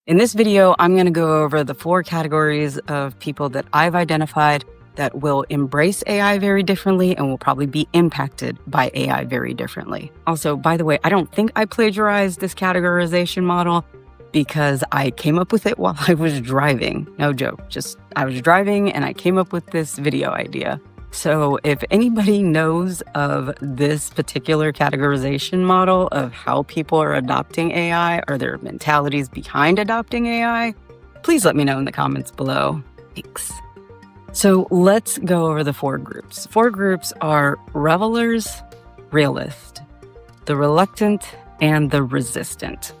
In this video, I'm going to go over the 4 categories of people that I've identified that will embrace AI very differently and will probably be impacted by AI very differently. Also, by the way, I don't think I plagiarized this categorization model because I came up with it while I was driving. No joke, just I was driving and I came up with this video idea. So if anybody knows of this particular categorization model of how people are adopting AI or their mentalities behind adopting AI, please let me know in the comments below. Thanks. So let's go over the 4 groups. 4 groups are revelers, realist, the reluctant, and the resistant.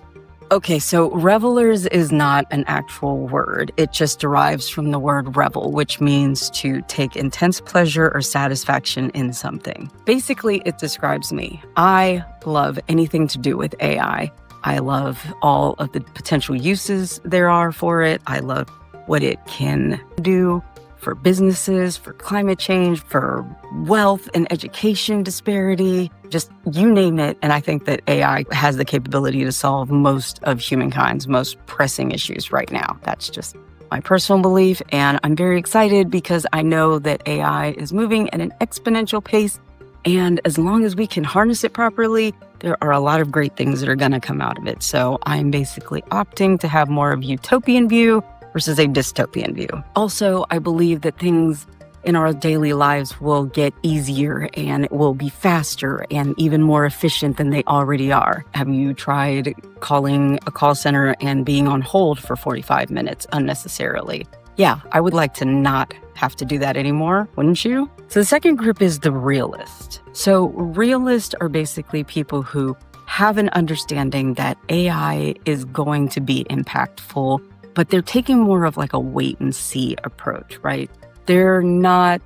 Okay, so revelers is not an actual word. It just derives from the word revel, which means to take intense pleasure or satisfaction in something. Basically, it describes me. I love anything to do with AI. I love all of the potential uses there are for it. I love what it can do for businesses, for climate change, for wealth and education disparity, just you name it. And I think that AI has the capability to solve most of humankind's most pressing issues right now. That's just my personal belief. And I'm very excited because I know that AI is moving at an exponential pace. And as long as we can harness it properly, there are a lot of great things that are going to come out of it. So I'm basically opting to have more of a utopian view versus a dystopian view. Also, I believe that things in our daily lives will get easier and it will be faster and even more efficient than they already are. Have you tried calling a call center and being on hold for 45 minutes unnecessarily? Yeah, I would like to not have to do that anymore, wouldn't you? So the second group is the realist. So realists are basically people who have an understanding that AI is going to be impactful, but they're taking more of like a wait and see approach, right? They're not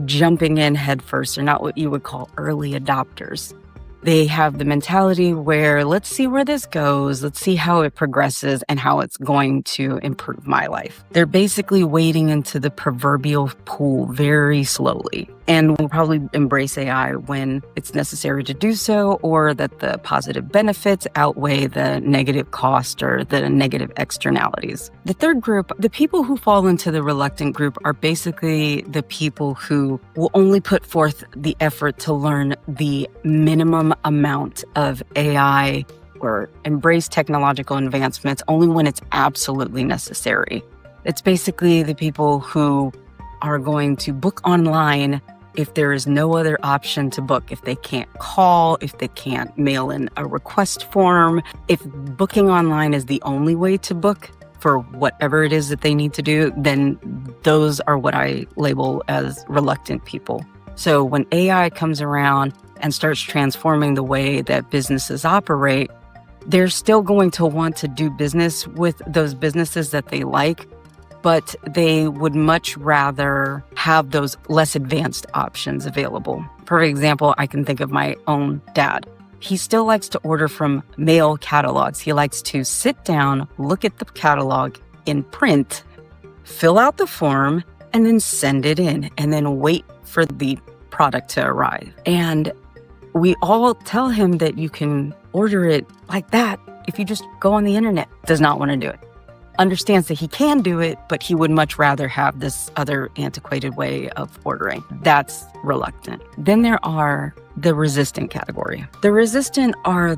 jumping in headfirst. They're not what you would call early adopters. They have the mentality where let's see where this goes. Let's see how it progresses and how it's going to improve my life. They're basically wading into the proverbial pool very slowly and will probably embrace AI when it's necessary to do so, or that the positive benefits outweigh the negative cost or the negative externalities. The third group, the people who fall into the reluctant group, are basically the people who will only put forth the effort to learn the minimum amount of AI or embrace technological advancements only when it's absolutely necessary. It's basically the people who are going to book online if there is no other option to book, if they can't call, if they can't mail in a request form, if booking online is the only way to book for whatever it is that they need to do, then those are what I label as reluctant people. So when AI comes around and starts transforming the way that businesses operate, they're still going to want to do business with those businesses that they like, but they would much rather have those less advanced options available. For example, I can think of my own dad. He still likes to order from mail catalogs. He likes to sit down, look at the catalog in print, fill out the form, and then send it in, and then wait for the product to arrive. And we all tell him that you can order it like that if you just go on the internet. Does not want to do it. Understands that he can do it, but he would much rather have this other antiquated way of ordering. That's reluctant. Then there are the resistant category. The resistant are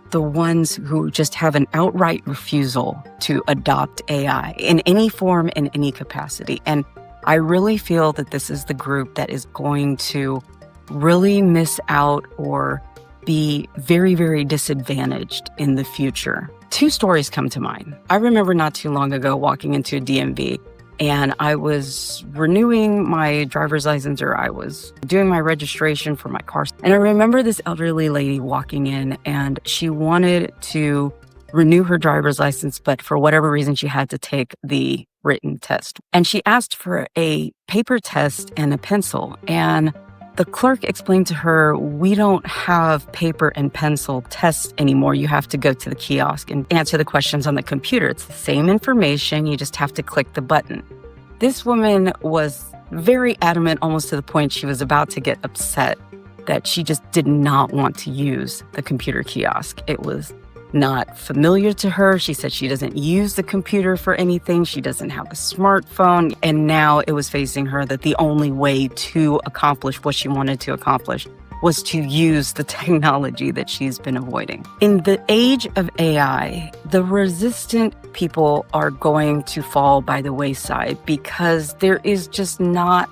the ones who just have an outright refusal to adopt AI in any form, in any capacity. And I really feel that this is the group that is going to really miss out or be very, very disadvantaged in the future. 2 stories come to mind. I remember not too long ago walking into a DMV and I was renewing my driver's license, or I was doing my registration for my car. And I remember this elderly lady walking in and she wanted to renew her driver's license, but for whatever reason, she had to take the written test. And she asked for a paper test and a pencil. And the clerk explained to her, we don't have paper and pencil tests anymore. You have to go to the kiosk and answer the questions on the computer. It's the same information. You just have to click the button. This woman was very adamant, almost to the point she was about to get upset, that she just did not want to use the computer kiosk. It was not familiar to her. She said she doesn't use the computer for anything. She doesn't have a smartphone. And now it was facing her that the only way to accomplish what she wanted to accomplish was to use the technology that she's been avoiding. In the age of AI, the resistant people are going to fall by the wayside because there is just not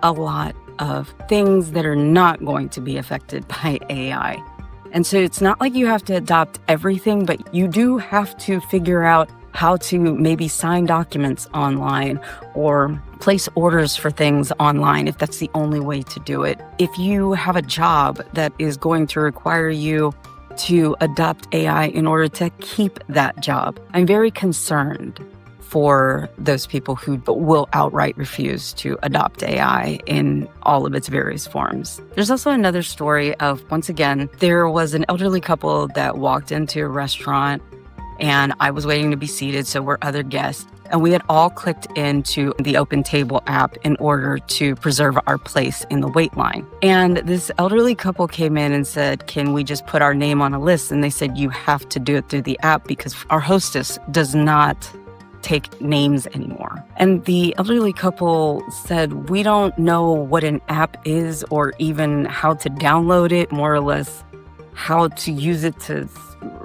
a lot of things that are not going to be affected by AI. And so it's not like you have to adopt everything, but you do have to figure out how to maybe sign documents online or place orders for things online if that's the only way to do it. If you have a job that is going to require you to adopt AI in order to keep that job, I'm very concerned for those people who will outright refuse to adopt AI in all of its various forms. There's also another story of, once again, there was an elderly couple that walked into a restaurant and I was waiting to be seated, so were other guests. And we had all clicked into the Open Table app in order to preserve our place in the wait line. And this elderly couple came in and said, can we just put our name on a list? And they said, you have to do it through the app because our hostess does not take names anymore. And the elderly couple said, we don't know what an app is or even how to download it, more or less how to use it to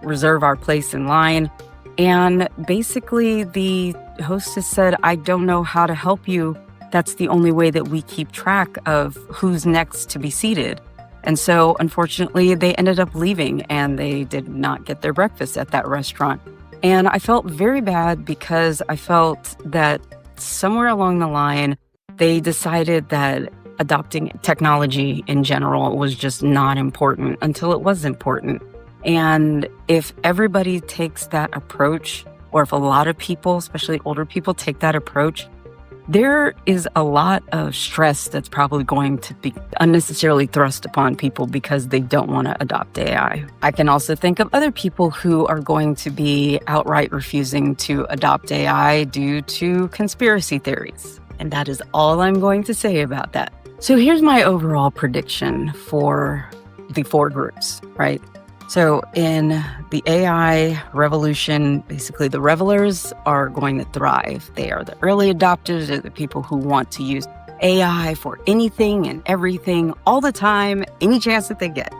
reserve our place in line. And basically the hostess said, I don't know how to help you. That's the only way that we keep track of who's next to be seated. And so unfortunately they ended up leaving and they did not get their breakfast at that restaurant. And I felt very bad because I felt that somewhere along the line, they decided that adopting technology in general was just not important until it was important. And if everybody takes that approach, or if a lot of people, especially older people, take that approach, there is a lot of stress that's probably going to be unnecessarily thrust upon people because they don't want to adopt AI. I can also think of other people who are going to be outright refusing to adopt AI due to conspiracy theories. And that is all I'm going to say about that. So here's my overall prediction for the four groups, right? So in the AI revolution, basically the revelers are going to thrive. They are the early adopters. They're the people who want to use AI for anything and everything all the time, any chance that they get.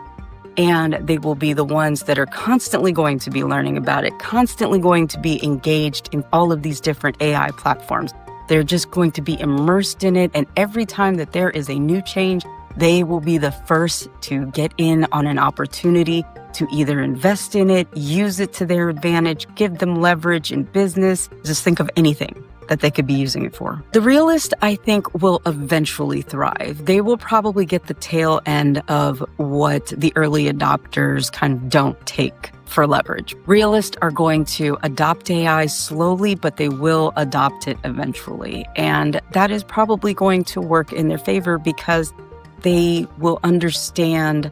And they will be the ones that are constantly going to be learning about it, constantly going to be engaged in all of these different AI platforms. They're just going to be immersed in it. And every time that there is a new change, they will be the first to get in on an opportunity to either invest in it, use it to their advantage, give them leverage in business. Just think of anything that they could be using it for. The realist, I think, will eventually thrive. They will probably get the tail end of what the early adopters kind of don't take for leverage. Realists are going to adopt AI slowly, but they will adopt it eventually. And that is probably going to work in their favor because they will understand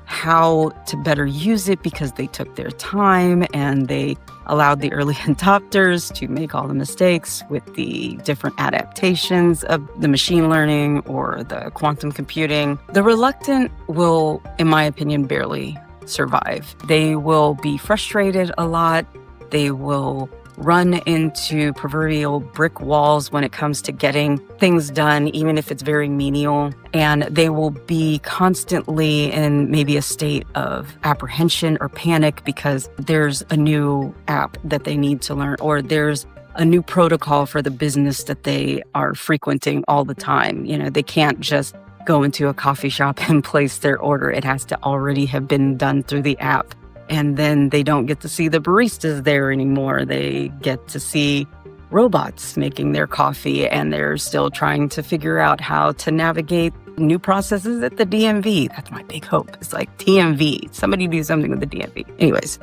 how to better use it because they took their time and they allowed the early adopters to make all the mistakes with the different adaptations of the machine learning or the quantum computing. The reluctant will, in my opinion, barely survive. They will be frustrated a lot. They will run into proverbial brick walls when it comes to getting things done, even if it's very menial. And they will be constantly in maybe a state of apprehension or panic because there's a new app that they need to learn, or there's a new protocol for the business that they are frequenting all the time. You know, they can't just go into a coffee shop and place their order. It has to already have been done through the app. And then they don't get to see the baristas there anymore. They get to see robots making their coffee, and they're still trying to figure out how to navigate new processes at the DMV. That's my big hope. It's like TMV. Somebody do something with the DMV. Anyways,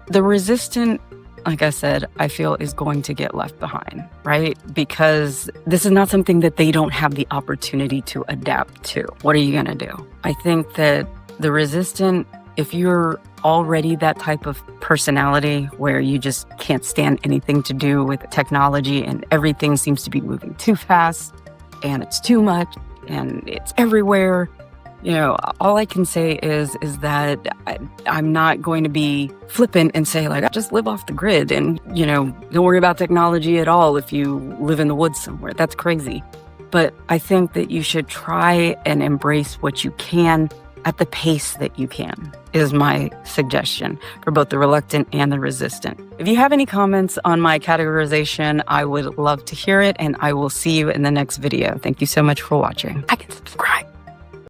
the resistant, like I said, I feel is going to get left behind, right? Because this is not something that they don't have the opportunity to adapt to. What are you going to do? I think that the resistant, if you're already that type of personality where you just can't stand anything to do with technology and everything seems to be moving too fast and it's too much and it's everywhere, All I can say is that I'm not going to be flippant and say, like, just live off the grid and, don't worry about technology at all if you live in the woods somewhere. That's crazy. But I think that you should try and embrace what you can at the pace that you can, is my suggestion for both the reluctant and the resistant. If you have any comments on my categorization, I would love to hear it, and I will see you in the next video. Thank you so much for watching. I can subscribe.